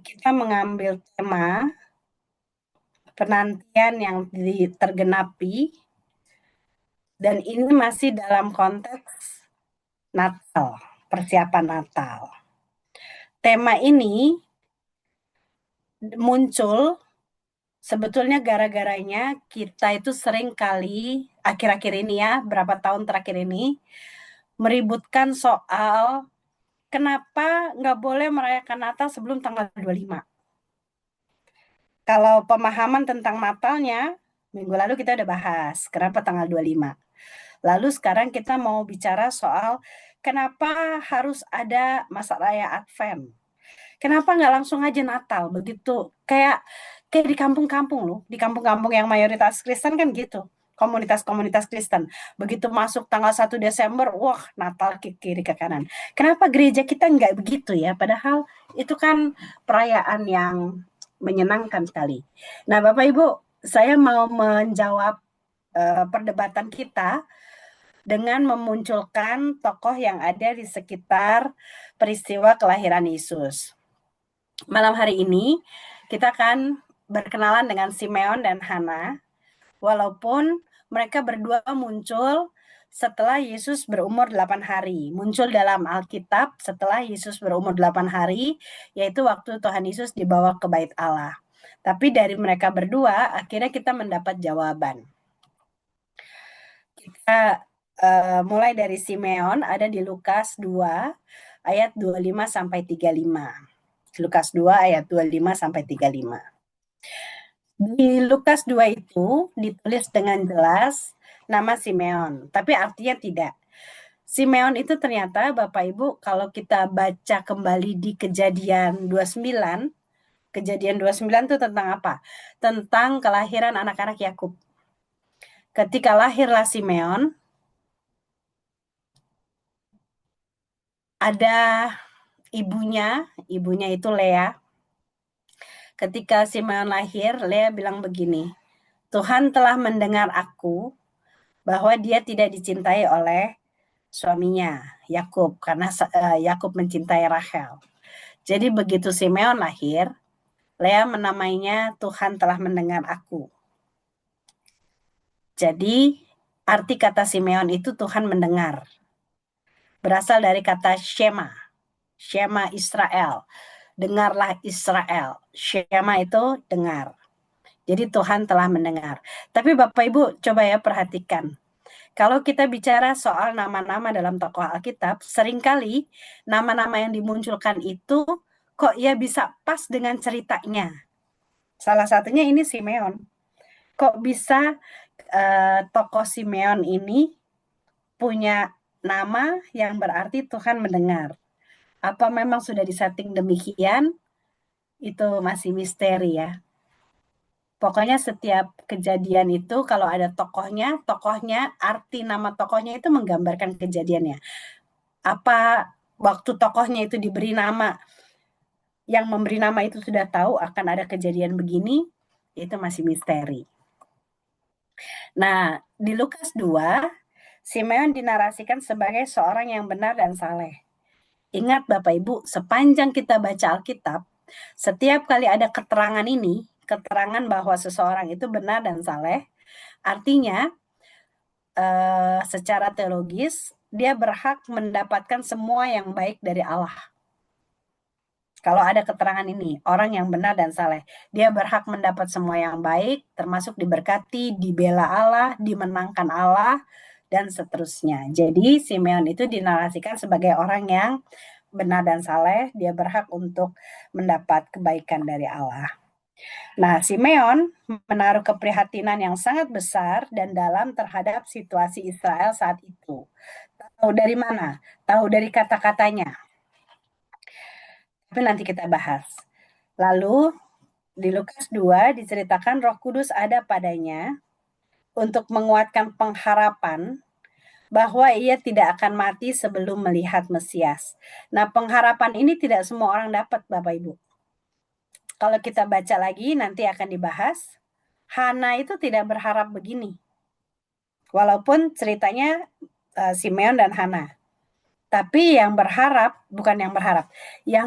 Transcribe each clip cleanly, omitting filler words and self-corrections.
kita mengambil tema penantian yang tergenapi, dan ini masih dalam konteks Natal, persiapan Natal. Tema ini muncul sebetulnya gara-garanya kita itu sering kali akhir-akhir ini ya, berapa tahun terakhir ini, meributkan soal kenapa nggak boleh merayakan Natal sebelum tanggal 25. Kalau pemahaman tentang Natalnya, minggu lalu kita udah bahas, kenapa tanggal 25. Lalu sekarang kita mau bicara soal kenapa harus ada masa raya Advent. Kenapa nggak langsung aja Natal begitu? Kayak di kampung-kampung loh, di kampung-kampung yang mayoritas Kristen kan gitu. Komunitas-komunitas Kristen. Begitu masuk tanggal 1 Desember, wah Natal ke kiri ke kanan. Kenapa gereja kita nggak begitu ya? Padahal itu kan perayaan yang menyenangkan sekali. Nah Bapak Ibu, saya mau menjawab perdebatan kita dengan memunculkan tokoh yang ada di sekitar peristiwa kelahiran Yesus. Malam hari ini kita akan berkenalan dengan Simeon dan Hana, walaupun mereka berdua muncul setelah Yesus berumur 8 hari. Muncul dalam Alkitab setelah Yesus berumur 8 hari, yaitu waktu Tuhan Yesus dibawa ke bait Allah. Tapi dari mereka berdua, akhirnya kita mendapat jawaban. Kita mulai dari Simeon, ada di Lukas 2 ayat 25 sampai 35. Lukas 2 ayat 25 sampai 35. Di Lukas 2 itu ditulis dengan jelas nama Simeon, tapi artinya tidak. Simeon itu ternyata Bapak Ibu kalau kita baca kembali di Kejadian 29, Kejadian 29 itu tentang apa? Tentang kelahiran anak-anak Yakub. Ketika lahirlah Simeon, ada ibunya itu Lea. Ketika Simeon lahir, Lea bilang begini, Tuhan telah mendengar aku bahwa dia tidak dicintai oleh suaminya, Yakub, karena Yakub mencintai Rachel. Jadi begitu Simeon lahir, Lea menamainya Tuhan telah mendengar aku. Jadi arti kata Simeon itu Tuhan mendengar. Berasal dari kata Shema. Shema Israel. Dengarlah Israel. Shema itu dengar. Jadi Tuhan telah mendengar. Tapi Bapak Ibu coba ya perhatikan. Kalau kita bicara soal nama-nama dalam tokoh Alkitab, seringkali nama-nama yang dimunculkan itu kok ya bisa pas dengan ceritanya. Salah satunya ini Simeon. Kok bisa tokoh Simeon ini punya nama yang berarti Tuhan mendengar? Apa memang sudah disetting demikian? Itu masih misteri ya. Pokoknya setiap kejadian itu kalau ada tokohnya, arti nama tokohnya itu menggambarkan kejadiannya. Apa waktu tokohnya itu diberi nama, yang memberi nama itu sudah tahu akan ada kejadian begini, itu masih misteri. Nah, di Lukas 2, Simeon dinarasikan sebagai seorang yang benar dan saleh. Ingat Bapak Ibu, sepanjang kita baca Alkitab, setiap kali ada keterangan ini, keterangan bahwa seseorang itu benar dan saleh, artinya secara teologis dia berhak mendapatkan semua yang baik dari Allah. Kalau ada keterangan ini, orang yang benar dan saleh, dia berhak mendapat semua yang baik, termasuk diberkati, dibela Allah, dimenangkan Allah, dan seterusnya. Jadi Simeon itu dinarasikan sebagai orang yang benar dan saleh, dia berhak untuk mendapat kebaikan dari Allah. Nah, Simeon menaruh keprihatinan yang sangat besar dan dalam terhadap situasi Israel saat itu. Tahu dari mana? Tahu dari kata-katanya. Tapi nanti kita bahas. Lalu di Lukas 2 diceritakan Roh Kudus ada padanya untuk menguatkan pengharapan bahwa ia tidak akan mati sebelum melihat Mesias. Nah, pengharapan ini tidak semua orang dapat, Bapak Ibu. Kalau kita baca lagi nanti akan dibahas, Hana itu tidak berharap begini. Walaupun ceritanya Simeon dan Hana. Tapi yang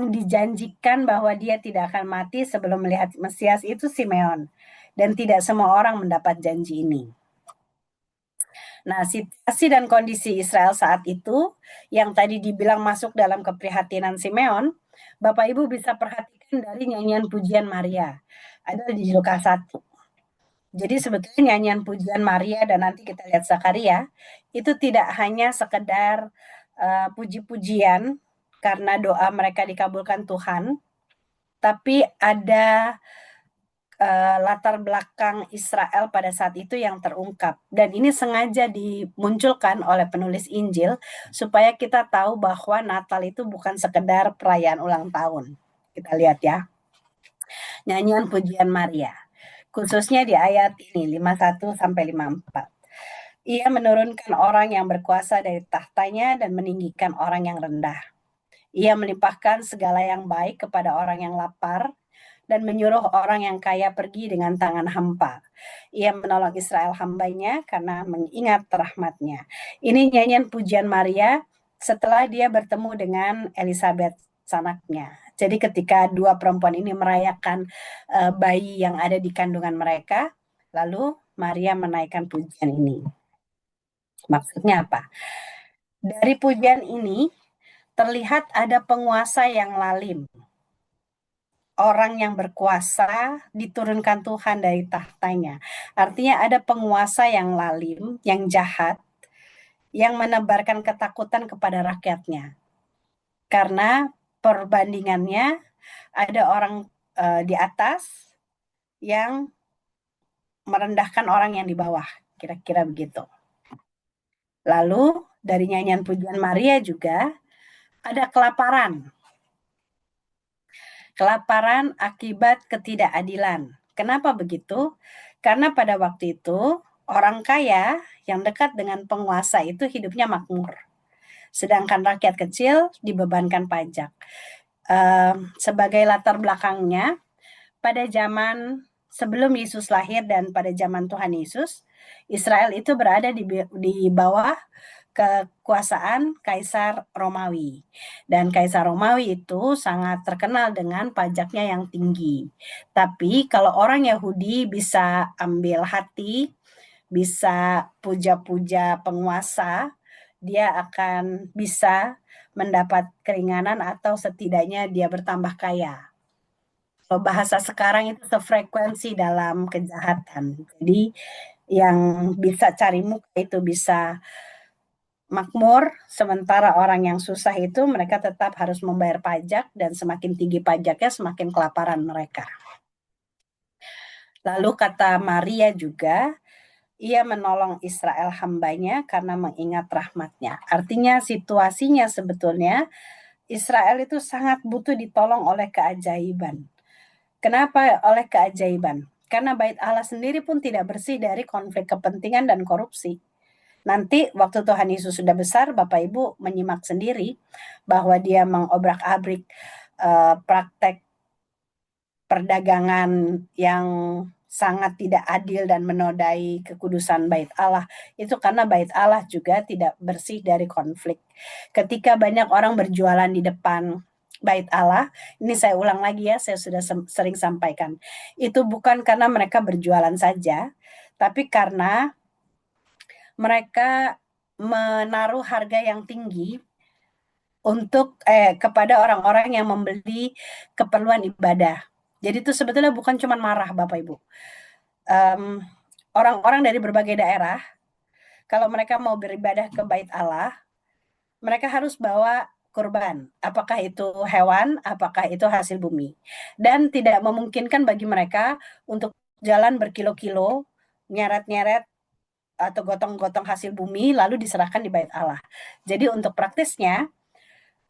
dijanjikan bahwa dia tidak akan mati sebelum melihat Mesias itu Simeon. Dan tidak semua orang mendapat janji ini. Nah, situasi dan kondisi Israel saat itu, yang tadi dibilang masuk dalam keprihatinan Simeon, Bapak Ibu bisa perhatikan dari nyanyian pujian Maria. Ada di Lukas 1. Jadi sebetulnya nyanyian pujian Maria dan nanti kita lihat Zakaria, itu tidak hanya sekedar puji-pujian karena doa mereka dikabulkan Tuhan, tapi ada latar belakang Israel pada saat itu yang terungkap. Dan ini sengaja dimunculkan oleh penulis Injil supaya kita tahu bahwa Natal itu bukan sekedar perayaan ulang tahun. Kita lihat ya. Nyanyian pujian Maria. Khususnya di ayat ini 51 sampai 54. Ia menurunkan orang yang berkuasa dari tahtanya dan meninggikan orang yang rendah. Ia melimpahkan segala yang baik kepada orang yang lapar dan menyuruh orang yang kaya pergi dengan tangan hampa. Ia menolong Israel hambanya karena mengingat rahmatnya. Ini nyanyian pujian Maria setelah dia bertemu dengan Elizabeth sanaknya. Jadi ketika dua perempuan ini merayakan bayi yang ada di kandungan mereka, lalu Maria menaikkan pujian ini. Maksudnya apa? Dari pujian ini terlihat ada penguasa yang lalim. Orang yang berkuasa diturunkan Tuhan dari tahtanya. Artinya ada penguasa yang lalim, yang jahat, yang menebarkan ketakutan kepada rakyatnya. Karena perbandingannya ada orang di atas yang merendahkan orang yang di bawah. Kira-kira begitu. Lalu dari nyanyian pujian Maria juga ada kelaparan. Kelaparan akibat ketidakadilan. Kenapa begitu? Karena pada waktu itu orang kaya yang dekat dengan penguasa itu hidupnya makmur. Sedangkan rakyat kecil dibebankan pajak. Sebagai latar belakangnya, pada zaman sebelum Yesus lahir dan pada zaman Tuhan Yesus, Israel itu berada di bawah kekuasaan Kaisar Romawi. Dan Kaisar Romawi itu sangat terkenal dengan pajaknya yang tinggi. Tapi kalau orang Yahudi bisa ambil hati, bisa puja-puja penguasa, dia akan bisa mendapat keringanan atau setidaknya dia bertambah kaya. Kalau bahasa sekarang itu sefrekuensi dalam kejahatan. Jadi yang bisa cari muka itu bisa makmur, sementara orang yang susah itu mereka tetap harus membayar pajak dan semakin tinggi pajaknya semakin kelaparan mereka. Lalu kata Maria juga, ia menolong Israel hambanya karena mengingat rahmatnya. Artinya situasinya sebetulnya Israel itu sangat butuh ditolong oleh keajaiban. Kenapa oleh keajaiban? Karena bait Allah sendiri pun tidak bersih dari konflik kepentingan dan korupsi. Nanti waktu Tuhan Yesus sudah besar, Bapak Ibu menyimak sendiri bahwa dia mengobrak-abrik praktek perdagangan yang sangat tidak adil dan menodai kekudusan bait Allah. Itu karena bait Allah juga tidak bersih dari konflik. Ketika banyak orang berjualan di depan bait Allah, ini saya ulang lagi ya, saya sudah sering sampaikan. Itu bukan karena mereka berjualan saja, tapi karena mereka menaruh harga yang tinggi untuk kepada orang-orang yang membeli keperluan ibadah. Jadi itu sebetulnya bukan cuma marah Bapak Ibu. Orang-orang dari berbagai daerah, kalau mereka mau beribadah ke bait Allah, mereka harus bawa kurban. Apakah itu hewan, apakah itu hasil bumi. Dan tidak memungkinkan bagi mereka untuk jalan berkilo-kilo, nyeret-nyeret atau gotong-gotong hasil bumi lalu diserahkan di bait Allah. Jadi untuk praktisnya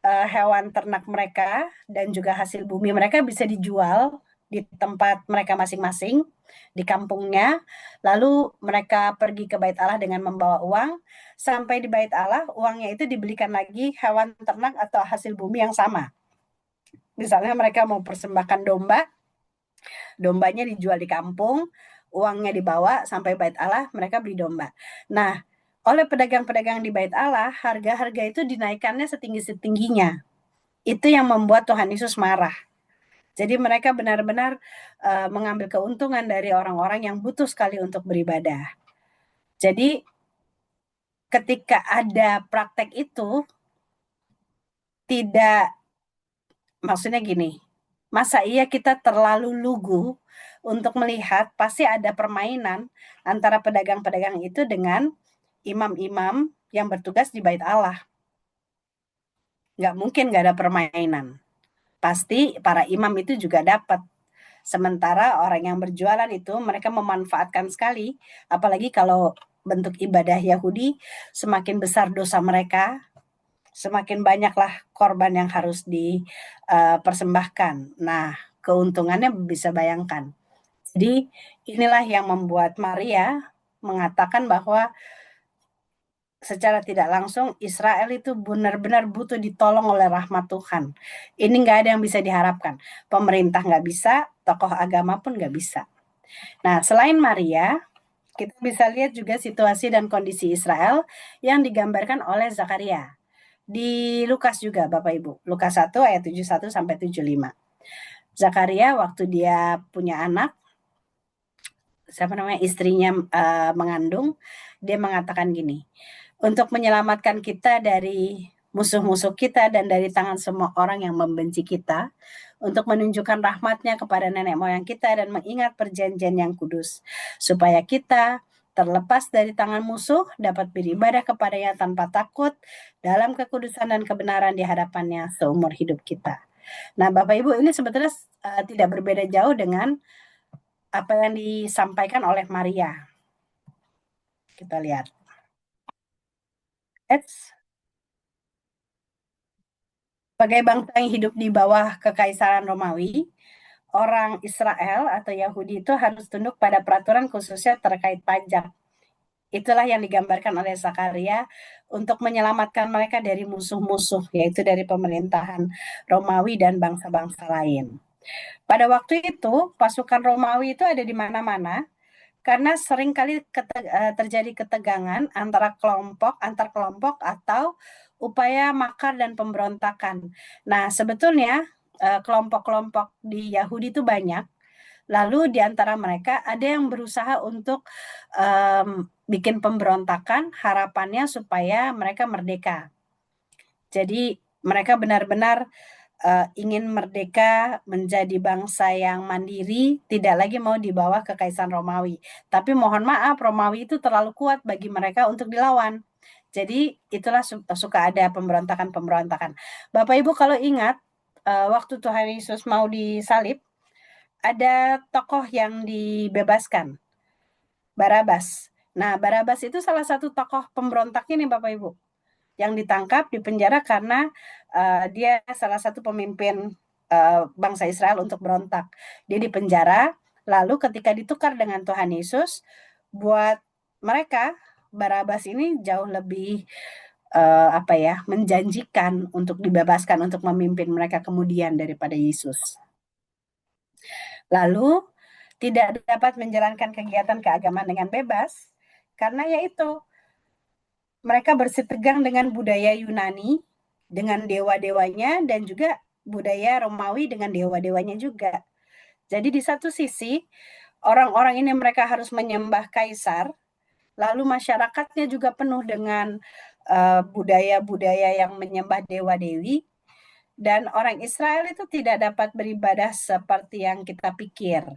hewan ternak mereka dan juga hasil bumi mereka bisa dijual di tempat mereka masing-masing di kampungnya, lalu mereka pergi ke bait Allah dengan membawa uang, sampai di bait Allah uangnya itu dibelikan lagi hewan ternak atau hasil bumi yang sama. Misalnya mereka mau persembahkan domba, dombanya dijual di kampung, uangnya dibawa sampai bait Allah, mereka beli domba. Nah, oleh pedagang-pedagang di Bait Allah, harga-harga itu dinaikkannya setinggi-tingginya. Itu yang membuat Tuhan Yesus marah. Jadi mereka benar-benar mengambil keuntungan dari orang-orang yang butuh sekali untuk beribadah. Jadi ketika ada praktek itu, tidak, maksudnya gini, masa iya kita terlalu lugu untuk melihat pasti ada permainan antara pedagang-pedagang itu dengan imam-imam yang bertugas di Bait Allah. Nggak mungkin nggak ada permainan. Pasti para imam itu juga dapat. Sementara orang yang berjualan itu mereka memanfaatkan sekali, apalagi kalau bentuk ibadah Yahudi, semakin besar dosa mereka, semakin banyaklah korban yang harus dipersembahkan. Nah, keuntungannya bisa bayangkan. Jadi inilah yang membuat Maria mengatakan bahwa secara tidak langsung Israel itu benar-benar butuh ditolong oleh rahmat Tuhan. Ini nggak ada yang bisa diharapkan. Pemerintah nggak bisa, tokoh agama pun nggak bisa. Nah, selain Maria, kita bisa lihat juga situasi dan kondisi Israel yang digambarkan oleh Zakaria. Di Lukas juga, Bapak Ibu. Lukas 1 ayat 71 sampai 75. Zakaria waktu dia punya anak, istrinya mengandung, dia mengatakan gini, untuk menyelamatkan kita dari musuh-musuh kita dan dari tangan semua orang yang membenci kita, untuk menunjukkan rahmatnya kepada nenek moyang kita dan mengingat perjanjian yang kudus, supaya kita terlepas dari tangan musuh, dapat beribadah kepadanya tanpa takut, dalam kekudusan dan kebenaran di hadapannya seumur hidup kita. Nah, Bapak Ibu, ini sebetulnya tidak berbeda jauh dengan apa yang disampaikan oleh Maria. Kita lihat. Sebagai bangsa yang hidup di bawah kekaisaran Romawi, orang Israel atau Yahudi itu harus tunduk pada peraturan khususnya terkait pajak. Itulah yang digambarkan oleh Zakaria untuk menyelamatkan mereka dari musuh-musuh, yaitu dari pemerintahan Romawi dan bangsa-bangsa lain. Pada waktu itu, pasukan Romawi itu ada di mana-mana, karena seringkali terjadi ketegangan antar kelompok atau upaya makar dan pemberontakan. Nah, sebetulnya kelompok-kelompok di Yahudi itu banyak. Lalu di antara mereka ada yang berusaha untuk bikin pemberontakan, harapannya supaya mereka merdeka. Jadi mereka benar-benar ingin merdeka menjadi bangsa yang mandiri, tidak lagi mau di bawah kekaisaran Romawi. Tapi mohon maaf, Romawi itu terlalu kuat bagi mereka untuk dilawan. Jadi itulah suka ada pemberontakan-pemberontakan. Bapak Ibu kalau ingat, waktu Tuhan Yesus mau disalib, ada tokoh yang dibebaskan, Barabas. Nah, Barabas itu salah satu tokoh pemberontaknya nih Bapak Ibu, yang ditangkap di penjara karena dia salah satu pemimpin bangsa Israel untuk berontak. Dia di penjara, lalu ketika ditukar dengan Tuhan Yesus, buat mereka Barabas ini jauh lebih menjanjikan untuk dibebaskan untuk memimpin mereka kemudian daripada Yesus. Lalu tidak dapat menjalankan kegiatan keagamaan dengan bebas karena yaitu mereka bersitegang dengan budaya Yunani, dengan dewa-dewanya, dan juga budaya Romawi dengan dewa-dewanya juga. Jadi di satu sisi, orang-orang ini mereka harus menyembah kaisar, lalu masyarakatnya juga penuh dengan budaya-budaya yang menyembah dewa-dewi, dan orang Israel itu tidak dapat beribadah seperti yang kita pikir.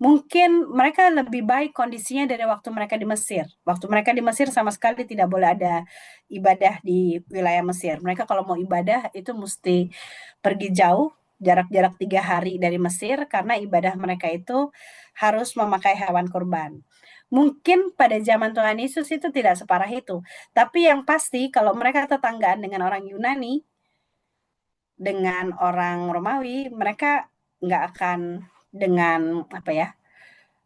Mungkin mereka lebih baik kondisinya dari waktu mereka di Mesir. Waktu mereka di Mesir sama sekali tidak boleh ada ibadah di wilayah Mesir. Mereka kalau mau ibadah itu mesti pergi jauh, jarak-jarak 3 hari dari Mesir, karena ibadah mereka itu harus memakai hewan kurban. Mungkin pada zaman Tuhan Yesus itu tidak separah itu. Tapi yang pasti kalau mereka tetanggaan dengan orang Yunani, dengan orang Romawi, mereka nggak akan dengan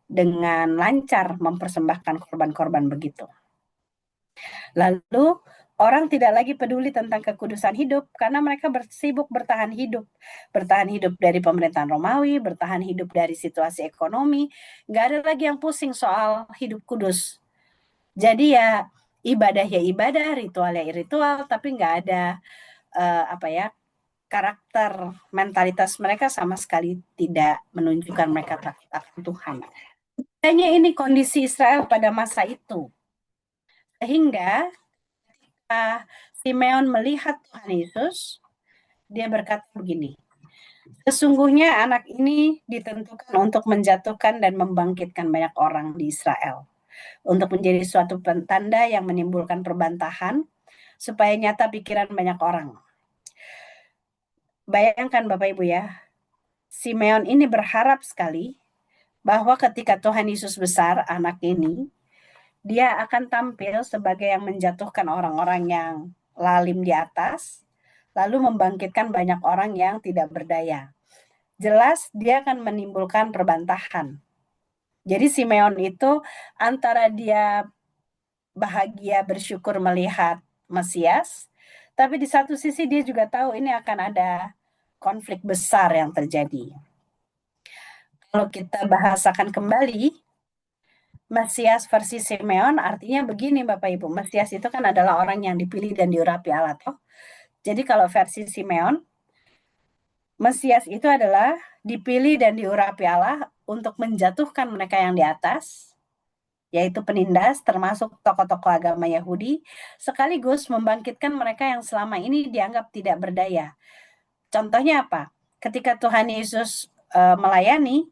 dengan lancar mempersembahkan korban-korban begitu. Lalu orang tidak lagi peduli tentang kekudusan hidup karena mereka sibuk bertahan hidup. Bertahan hidup dari pemerintahan Romawi, bertahan hidup dari situasi ekonomi. Nggak ada lagi yang pusing soal hidup kudus. Jadi ya ibadah ya ibadah, ritual ya ritual, tapi nggak ada karakter mentalitas mereka sama sekali tidak menunjukkan mereka takut akan Tuhan. Hanya ini kondisi Israel pada masa itu. Sehingga Simeon melihat Tuhan Yesus, dia berkata begini, sesungguhnya anak ini ditentukan untuk menjatuhkan dan membangkitkan banyak orang di Israel, untuk menjadi suatu tanda yang menimbulkan perbantahan, supaya nyata pikiran banyak orang. Bayangkan Bapak Ibu ya, Simeon ini berharap sekali bahwa ketika Tuhan Yesus besar, anak ini, dia akan tampil sebagai yang menjatuhkan orang-orang yang lalim di atas, lalu membangkitkan banyak orang yang tidak berdaya. Jelas dia akan menimbulkan perbantahan. Jadi Simeon itu antara dia bahagia bersyukur melihat Mesias, tapi di satu sisi dia juga tahu ini akan ada konflik besar yang terjadi. Kalau kita bahasakan kembali, Mesias versi Simeon artinya begini Bapak Ibu, Mesias itu kan adalah orang yang dipilih dan diurapi Allah toh. Jadi kalau versi Simeon, Mesias itu adalah dipilih dan diurapi Allah untuk menjatuhkan mereka yang di atas, yaitu penindas termasuk tokoh-tokoh agama Yahudi, sekaligus membangkitkan mereka yang selama ini dianggap tidak berdaya. Contohnya apa? Ketika Tuhan Yesus melayani,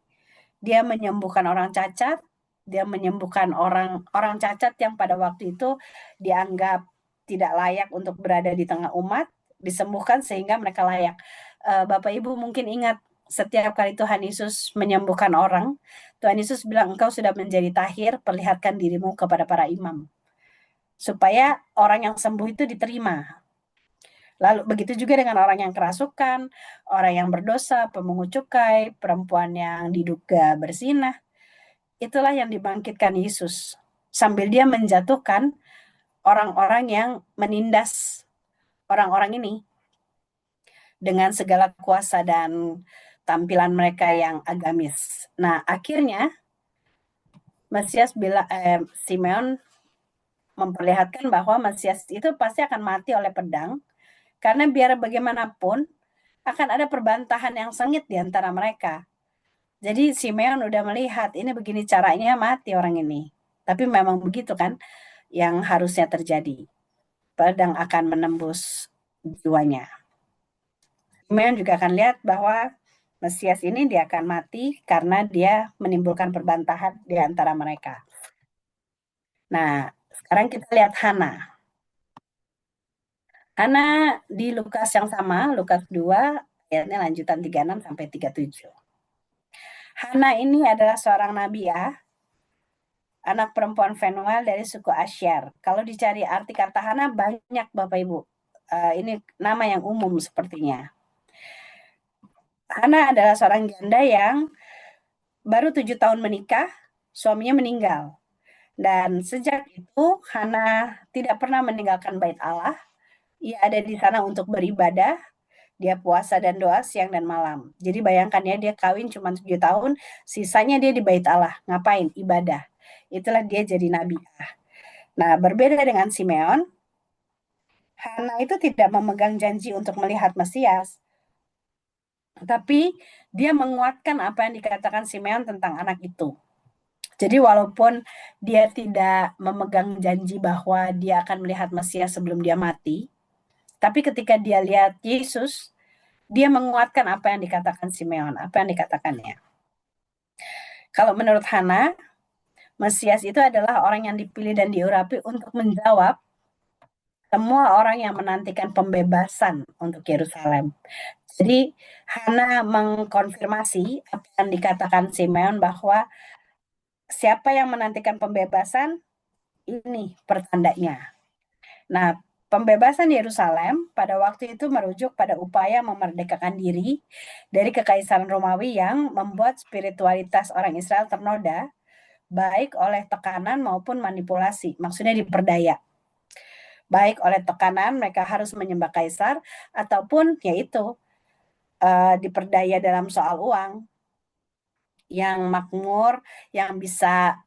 dia menyembuhkan orang cacat, dia menyembuhkan orang cacat yang pada waktu itu dianggap tidak layak untuk berada di tengah umat, disembuhkan sehingga mereka layak. Bapak Ibu mungkin ingat setiap kali Tuhan Yesus menyembuhkan orang, Tuhan Yesus bilang engkau sudah menjadi tahir, perlihatkan dirimu kepada para imam. Supaya orang yang sembuh itu diterima. Lalu begitu juga dengan orang yang kerasukan, orang yang berdosa, pemungut cukai, perempuan yang diduga berzinah. Itulah yang dibangkitkan Yesus. Sambil dia menjatuhkan orang-orang yang menindas orang-orang ini dengan segala kuasa dan tampilan mereka yang agamis. Nah, akhirnya Simeon memperlihatkan bahwa Mesias itu pasti akan mati oleh pedang, karena biar bagaimanapun akan ada perbantahan yang sengit di antara mereka. Jadi Simeon udah melihat ini begini caranya mati orang ini. Tapi memang begitu kan yang harusnya terjadi. Pedang akan menembus jiwanya. Simeon juga akan lihat bahwa Mesias ini dia akan mati karena dia menimbulkan perbantahan di antara mereka. Nah, sekarang kita lihat Hana. Hana di Lukas yang sama, Lukas 2, ayatnya lanjutan 36 sampai 37. Hana ini adalah seorang nabi ya, anak perempuan Fanuel dari suku Asyar. Kalau dicari arti kata Hana banyak Bapak Ibu. Ini nama yang umum sepertinya. Hana adalah seorang janda yang baru 7 tahun menikah, suaminya meninggal. Dan sejak itu Hana tidak pernah meninggalkan bait Allah. Ia ada di sana untuk beribadah. Dia puasa dan doa siang dan malam. Jadi bayangkan ya, dia kawin cuma 7 tahun, sisanya dia di bait Allah. Ngapain? Ibadah. Itulah dia jadi nabi. Nah, berbeda dengan Simeon, Hana itu tidak memegang janji untuk melihat Mesias. Tapi dia menguatkan apa yang dikatakan Simeon tentang anak itu. Jadi walaupun dia tidak memegang janji bahwa dia akan melihat Mesias sebelum dia mati, tapi ketika dia lihat Yesus, dia menguatkan apa yang dikatakan Simeon, apa yang dikatakannya. Kalau menurut Hana, Mesias itu adalah orang yang dipilih dan diurapi untuk menjawab semua orang yang menantikan pembebasan untuk Yerusalem. Jadi Hana mengkonfirmasi apa yang dikatakan Simeon bahwa siapa yang menantikan pembebasan, ini pertandanya. Nah, pembebasan Yerusalem pada waktu itu merujuk pada upaya memerdekakan diri dari kekaisaran Romawi yang membuat spiritualitas orang Israel ternoda, baik oleh tekanan maupun manipulasi, maksudnya diperdaya. Baik oleh tekanan mereka harus menyembah kaisar, ataupun yaitu diperdaya dalam soal uang, yang makmur, yang bisa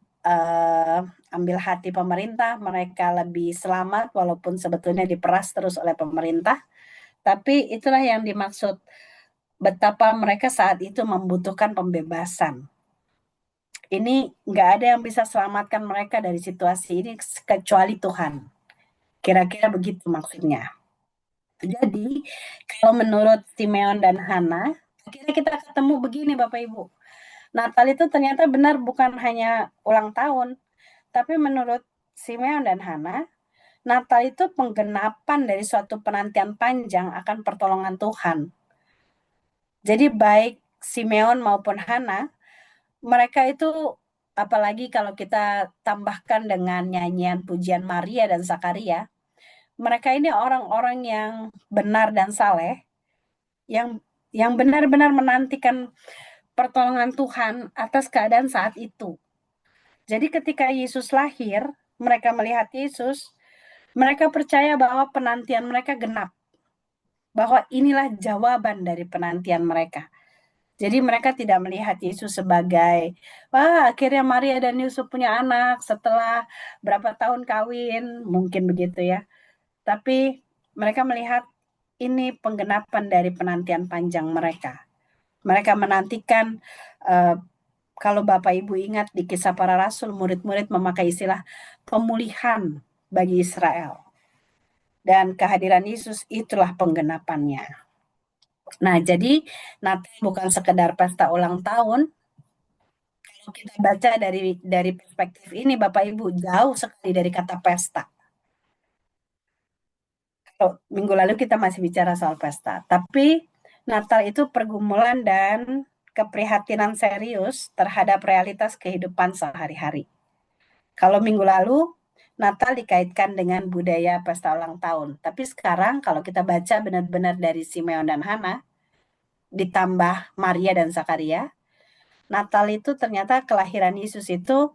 ambil hati pemerintah, mereka lebih selamat walaupun sebetulnya diperas terus oleh pemerintah. Tapi itulah yang dimaksud betapa mereka saat itu membutuhkan pembebasan. Ini nggak ada yang bisa selamatkan mereka dari situasi ini kecuali Tuhan. Kira-kira begitu maksudnya. Jadi, kalau menurut Simeon dan Hana, akhirnya kita ketemu begini Bapak Ibu. Natal itu ternyata benar bukan hanya ulang tahun, tapi menurut Simeon dan Hana, Natal itu penggenapan dari suatu penantian panjang akan pertolongan Tuhan. Jadi baik Simeon maupun Hana, mereka itu apalagi kalau kita tambahkan dengan nyanyian pujian Maria dan Zakaria, mereka ini orang-orang yang benar dan saleh, yang benar-benar menantikan pertolongan Tuhan atas keadaan saat itu. Jadi ketika Yesus lahir, mereka melihat Yesus, mereka percaya bahwa penantian mereka genap, bahwa inilah jawaban dari penantian mereka. Jadi mereka tidak melihat Yesus sebagai, wah akhirnya Maria dan Yusuf punya anak setelah berapa tahun kawin, mungkin begitu ya. Tapi mereka melihat ini penggenapan dari penantian panjang mereka. Mereka menantikan, kalau Bapak Ibu ingat di Kisah Para Rasul, murid-murid memakai istilah pemulihan bagi Israel. Dan kehadiran Yesus itulah penggenapannya. Nah, jadi Natal bukan sekedar pesta ulang tahun. Kalau kita baca dari perspektif ini, Bapak Ibu, jauh sekali dari kata pesta. Kalau minggu lalu kita masih bicara soal pesta, tapi Natal itu pergumulan dan keprihatinan serius terhadap realitas kehidupan sehari-hari. Kalau minggu lalu Natal dikaitkan dengan budaya pesta ulang tahun, tapi sekarang kalau kita baca benar-benar dari Simeon dan Hana, ditambah Maria dan Zakaria, Natal itu ternyata kelahiran Yesus itu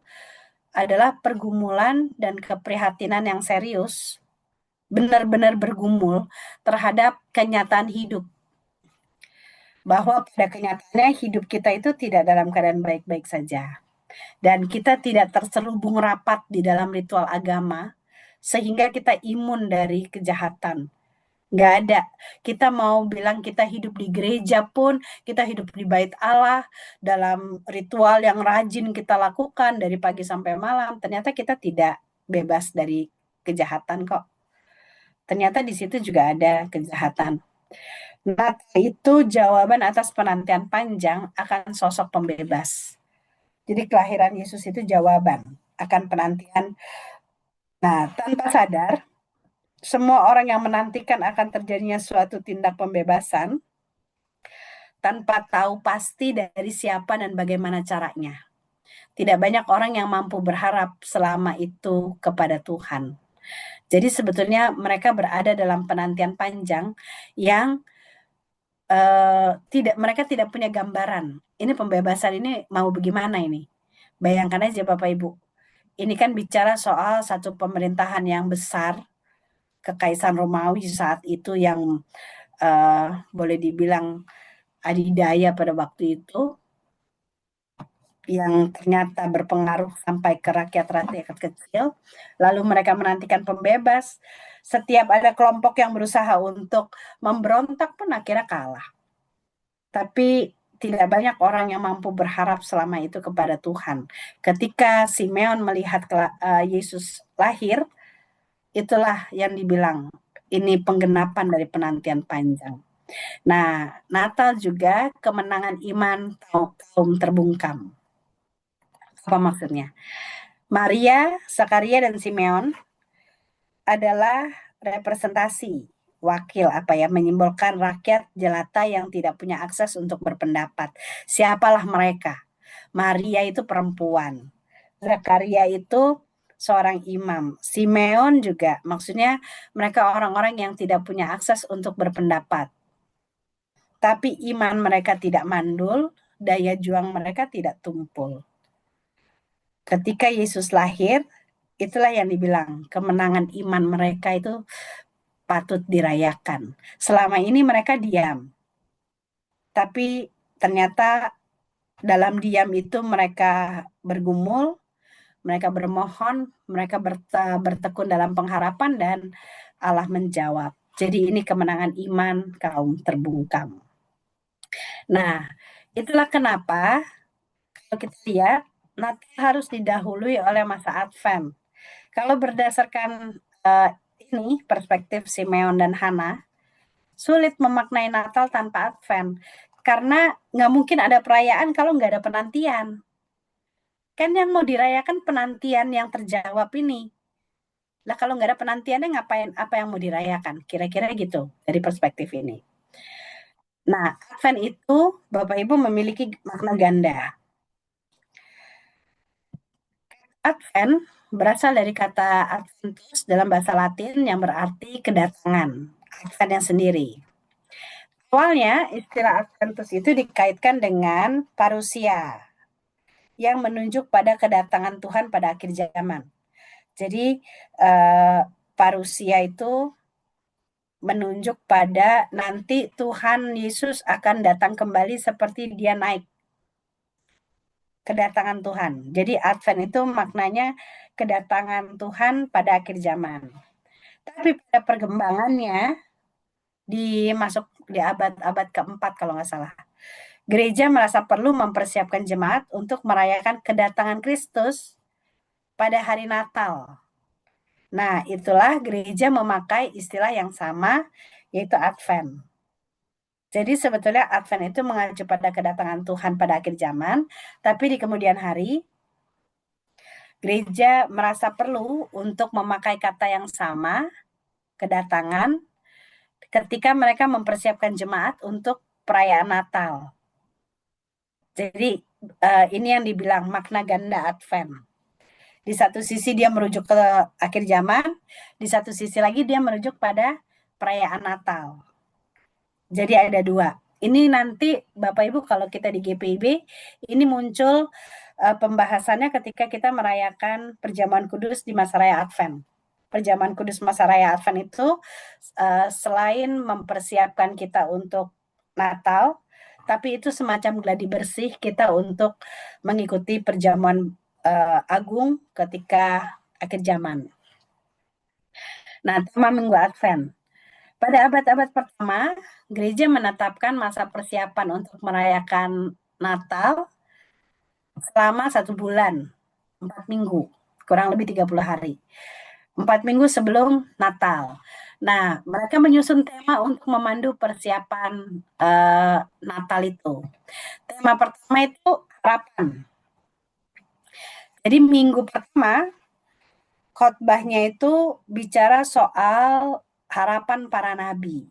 adalah pergumulan dan keprihatinan yang serius, benar-benar bergumul terhadap kenyataan hidup. Bahwa pada kenyataannya hidup kita itu tidak dalam keadaan baik-baik saja. Dan kita tidak terselubung rapat di dalam ritual agama, sehingga kita imun dari kejahatan. Nggak ada. Kita mau bilang kita hidup di gereja pun, kita hidup di bait Allah, dalam ritual yang rajin kita lakukan dari pagi sampai malam, ternyata kita tidak bebas dari kejahatan kok. Ternyata di situ juga ada kejahatan. Nah, itu jawaban atas penantian panjang akan sosok pembebas. Jadi kelahiran Yesus itu jawaban akan penantian. Nah, tanpa sadar, semua orang yang menantikan akan terjadinya suatu tindak pembebasan tanpa tahu pasti dari siapa dan bagaimana caranya. Tidak banyak orang yang mampu berharap selama itu kepada Tuhan. Jadi sebetulnya mereka berada dalam penantian panjang yang mereka tidak punya gambaran. Ini pembebasan ini mau bagaimana ini? Bayangkan aja Bapak Ibu. Ini kan bicara soal satu pemerintahan yang besar, Kekaisaran Romawi saat itu yang boleh dibilang adidaya pada waktu itu, yang ternyata berpengaruh sampai ke rakyat-rakyat kecil. Lalu mereka menantikan pembebas. Setiap ada kelompok yang berusaha untuk memberontak pun akhirnya kalah. Tapi tidak banyak orang yang mampu berharap selama itu kepada Tuhan. Ketika Simeon melihat Yesus lahir, itulah yang dibilang, ini penggenapan dari penantian panjang. Nah, Natal juga kemenangan iman kaum terbungkam. Apa maksudnya? Maria, Zakaria, dan Simeon adalah representasi wakil menyimbolkan rakyat jelata yang tidak punya akses untuk berpendapat. Siapalah mereka? Maria itu perempuan, Zakaria itu seorang imam, Simeon juga, maksudnya mereka orang-orang yang tidak punya akses untuk berpendapat. Tapi iman mereka tidak mandul, daya juang mereka tidak tumpul. Ketika Yesus lahir, itulah yang dibilang kemenangan iman mereka itu patut dirayakan. Selama ini mereka diam, tapi ternyata dalam diam itu mereka bergumul, mereka bermohon, mereka bertekun dalam pengharapan dan Allah menjawab. Jadi ini kemenangan iman kaum terbungkam. Nah, itulah kenapa kalau kita lihat Natal harus didahului oleh masa Advent. Kalau berdasarkan ini perspektif Simeon dan Hana, sulit memaknai Natal tanpa Advent. Karena nggak mungkin ada perayaan kalau nggak ada penantian. Kan yang mau dirayakan penantian yang terjawab ini. Lah kalau nggak ada penantiannya ngapain, apa yang mau dirayakan? Kira-kira gitu dari perspektif ini. Nah, Advent itu Bapak Ibu memiliki makna ganda. Advent berasal dari kata Adventus dalam bahasa Latin yang berarti kedatangan. Advent yang sendiri. Awalnya istilah Adventus itu dikaitkan dengan parusia yang menunjuk pada kedatangan Tuhan pada akhir zaman. Jadi parusia itu menunjuk pada nanti Tuhan Yesus akan datang kembali seperti dia naik. Kedatangan Tuhan. Jadi Advent itu maknanya kedatangan Tuhan pada akhir zaman. Tapi pada perkembangannya masuk di abad keempat kalau nggak salah. Gereja merasa perlu mempersiapkan jemaat untuk merayakan kedatangan Kristus pada hari Natal. Nah, itulah gereja memakai istilah yang sama, yaitu Advent. Jadi sebetulnya Advent itu mengacu pada kedatangan Tuhan pada akhir zaman, tapi di kemudian hari, gereja merasa perlu untuk memakai kata yang sama, kedatangan, ketika mereka mempersiapkan jemaat untuk perayaan Natal. Jadi ini yang dibilang makna ganda Advent. Di satu sisi dia merujuk ke akhir zaman, di satu sisi lagi dia merujuk pada perayaan Natal. Jadi ada dua. Ini nanti Bapak Ibu kalau kita di GPIB, ini muncul pembahasannya ketika kita merayakan perjamuan kudus di masa raya Advent. Perjamuan kudus masa raya Advent itu selain mempersiapkan kita untuk Natal, tapi itu semacam gladi bersih kita untuk mengikuti perjamuan agung ketika akhir zaman. Nah, tema Minggu Advent. Pada abad-abad pertama, gereja menetapkan masa persiapan untuk merayakan Natal selama 1 bulan, 4 minggu, kurang lebih 30 hari. 4 minggu sebelum Natal. Nah, mereka menyusun tema untuk memandu persiapan Natal itu. Tema pertama itu harapan. Jadi minggu pertama khotbahnya itu bicara soal harapan para nabi.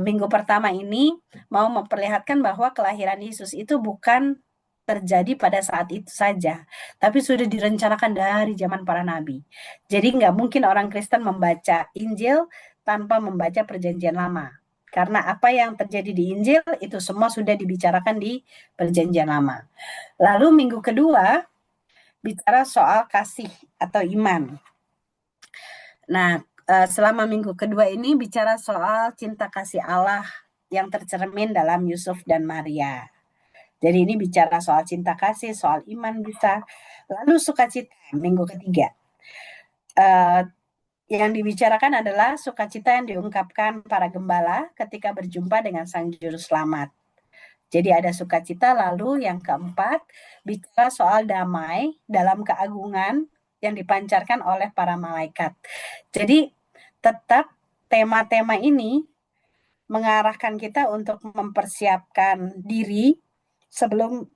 Minggu pertama ini mau memperlihatkan bahwa kelahiran Yesus itu bukan terjadi pada saat itu saja, tapi sudah direncanakan dari zaman para nabi. Jadi nggak mungkin orang Kristen membaca Injil tanpa membaca Perjanjian Lama. Karena apa yang terjadi di Injil itu semua sudah dibicarakan di Perjanjian Lama. Lalu minggu kedua bicara soal kasih atau iman. Nah, selama minggu kedua ini bicara soal cinta kasih Allah yang tercermin dalam Yusuf dan Maria. Jadi ini bicara soal cinta kasih, soal iman bisa. Lalu sukacita minggu ketiga. Yang dibicarakan adalah sukacita yang diungkapkan para gembala ketika berjumpa dengan Sang Juru Selamat. Jadi ada sukacita, lalu yang keempat bicara soal damai dalam keagungan yang dipancarkan oleh para malaikat. Jadi tetap tema-tema ini mengarahkan kita untuk mempersiapkan diri sebelum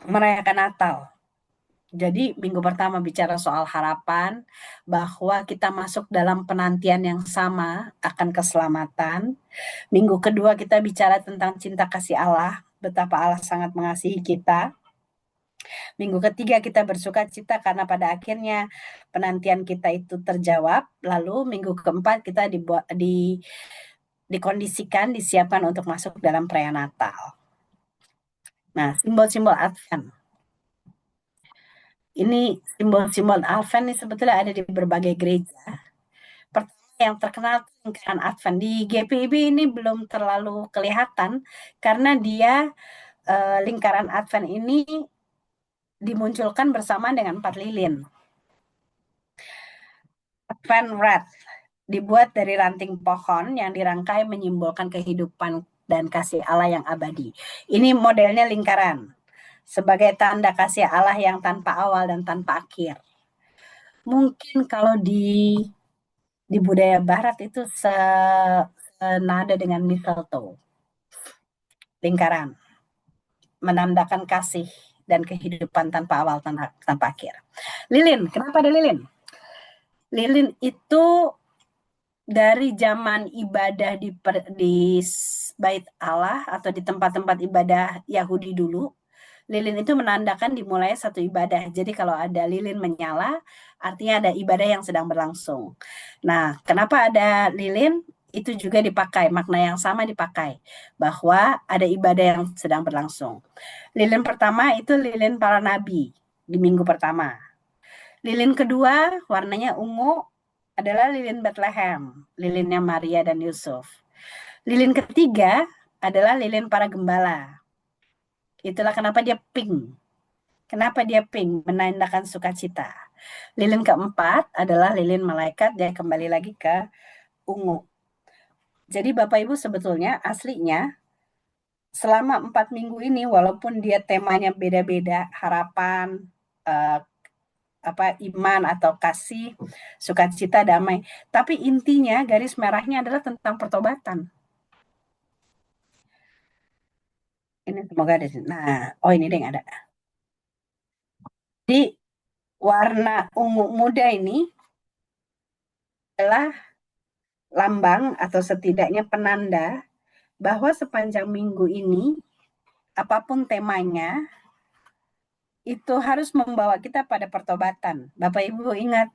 merayakan Natal. Jadi minggu pertama bicara soal harapan, bahwa kita masuk dalam penantian yang sama akan keselamatan. Minggu kedua kita bicara tentang cinta kasih Allah, betapa Allah sangat mengasihi kita. Minggu ketiga kita bersuka cita karena pada akhirnya penantian kita itu terjawab. Lalu minggu keempat kita dikondisikan, disiapkan untuk masuk dalam perayaan Natal. Nah, simbol-simbol Advent. Ini simbol-simbol Advent ini sebetulnya ada di berbagai gereja. Pertama yang terkenal lingkaran Advent. Di GPIB ini belum terlalu kelihatan karena dia lingkaran Advent ini dimunculkan bersama dengan 4 lilin. Advent wreath dibuat dari ranting pohon yang dirangkai menyimbolkan kehidupan dan kasih Allah yang abadi. Ini modelnya lingkaran sebagai tanda kasih Allah yang tanpa awal dan tanpa akhir. Mungkin kalau di budaya barat itu senada dengan mistletoe, lingkaran, menandakan kasih dan kehidupan tanpa awal tanpa akhir. Lilin, kenapa ada lilin? Lilin itu dari zaman ibadah di bait Allah atau di tempat-tempat ibadah Yahudi dulu, lilin itu menandakan dimulai satu ibadah. Jadi kalau ada lilin menyala, artinya ada ibadah yang sedang berlangsung. Nah, kenapa ada lilin? Itu juga dipakai, makna yang sama dipakai, bahwa ada ibadah yang sedang berlangsung. Lilin pertama itu lilin para nabi di minggu pertama. Lilin kedua warnanya ungu adalah lilin Bethlehem, lilinnya Maria dan Yusuf. Lilin ketiga adalah lilin para gembala. Itulah kenapa dia pink. Kenapa dia pink? Menandakan sukacita. Lilin keempat adalah lilin malaikat, dia kembali lagi ke ungu. Jadi Bapak Ibu sebetulnya aslinya selama 4 minggu ini walaupun dia temanya beda-beda, harapan, eh, iman atau kasih, sukacita, damai. Tapi intinya garis merahnya adalah tentang pertobatan. Ini semoga ada. Nah, oh ini deh yang ada. Di warna ungu muda ini adalah lambang atau setidaknya penanda bahwa sepanjang minggu ini apapun temanya itu harus membawa kita pada pertobatan. Bapak Ibu ingat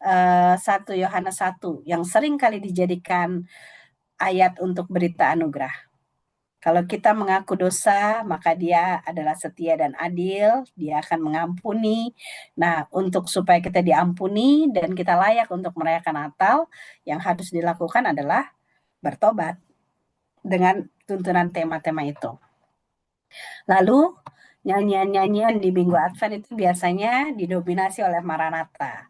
1 Yohanes 1 yang sering kali dijadikan ayat untuk berita anugerah. Kalau kita mengaku dosa, maka dia adalah setia dan adil, dia akan mengampuni. Nah, untuk supaya kita diampuni dan kita layak untuk merayakan Natal, yang harus dilakukan adalah bertobat dengan tuntunan tema-tema itu. Lalu, nyanyian-nyanyian di Minggu Advent itu biasanya didominasi oleh Maranatha.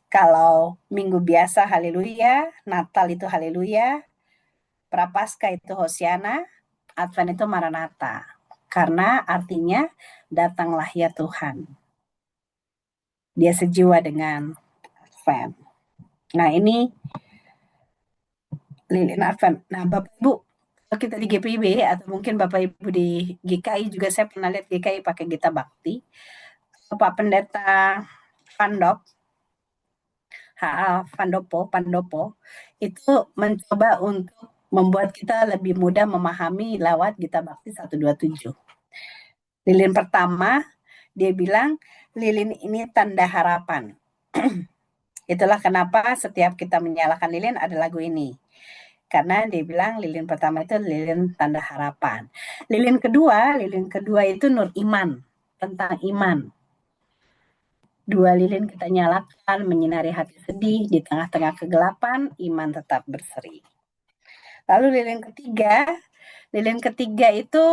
Kalau Minggu biasa Haleluya, Natal itu Haleluya, Prapaskah itu Hosiana, Advent itu Maranatha. Karena artinya datanglah ya Tuhan. Dia sejiwa dengan Advent. Nah ini lilin Advent. Nah Bapak Ibu, kalau kita di GPIB atau mungkin Bapak Ibu di GKI juga, saya pernah lihat GKI pakai Gita Bakti. Pak Pendeta Pandop, Pandopo, itu mencoba untuk membuat kita lebih mudah memahami lewat Gita Bakti 127. Lilin pertama, dia bilang, lilin ini tanda harapan. Itulah kenapa setiap kita menyalakan lilin ada lagu ini. Karena dia bilang lilin pertama itu lilin tanda harapan. Lilin kedua itu nur iman, tentang iman. 2 lilin kita nyalakan, menyinari hati sedih, di tengah-tengah kegelapan, iman tetap berseri. Lalu lilin ketiga itu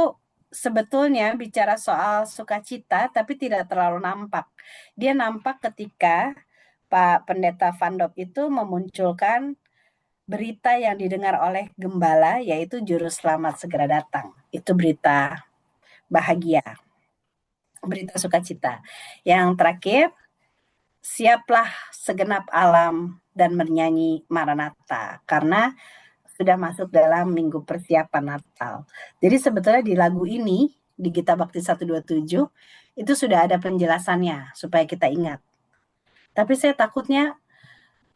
sebetulnya bicara soal sukacita, tapi tidak terlalu nampak. Dia nampak ketika Pak Pendeta Vandop itu memunculkan berita yang didengar oleh gembala, yaitu Juru Selamat segera datang. Itu berita bahagia, berita sukacita. Yang terakhir, siaplah segenap alam dan bernyanyi Maranatha, karena sudah masuk dalam minggu persiapan Natal. Jadi sebetulnya di lagu ini, di Gita Bakti 127, itu sudah ada penjelasannya supaya kita ingat. Tapi saya takutnya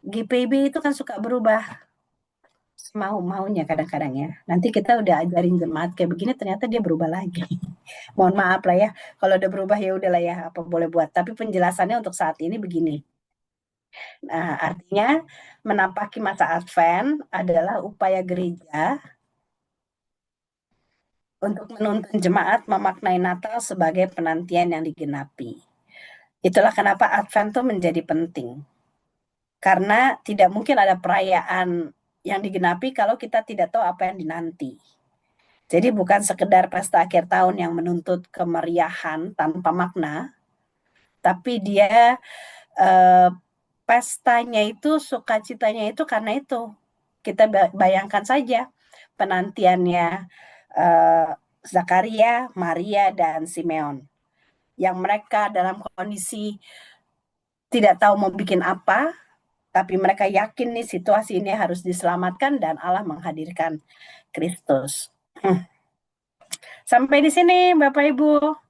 GPIB itu kan suka berubah mau-maunya kadang-kadang ya. Nanti kita udah ajarin jemaat kayak begini, ternyata dia berubah lagi. Mohon maaf lah ya, kalau udah berubah ya udahlah ya, apa boleh buat. Tapi penjelasannya untuk saat ini begini. Nah, artinya menampaki masa Advent adalah upaya gereja untuk menuntun jemaat memaknai Natal sebagai penantian yang digenapi. Itulah kenapa Advent itu menjadi penting. Karena tidak mungkin ada perayaan yang digenapi kalau kita tidak tahu apa yang dinanti. Jadi bukan sekedar pesta akhir tahun yang menuntut kemeriahan tanpa makna, tapi dia eh, pestanya itu, sukacitanya itu karena itu. Kita bayangkan saja penantiannya eh, Zakaria, Maria, dan Simeon. Yang mereka dalam kondisi tidak tahu mau bikin apa, tapi mereka yakin nih situasi ini harus diselamatkan dan Allah menghadirkan Kristus. Sampai di sini Bapak Ibu.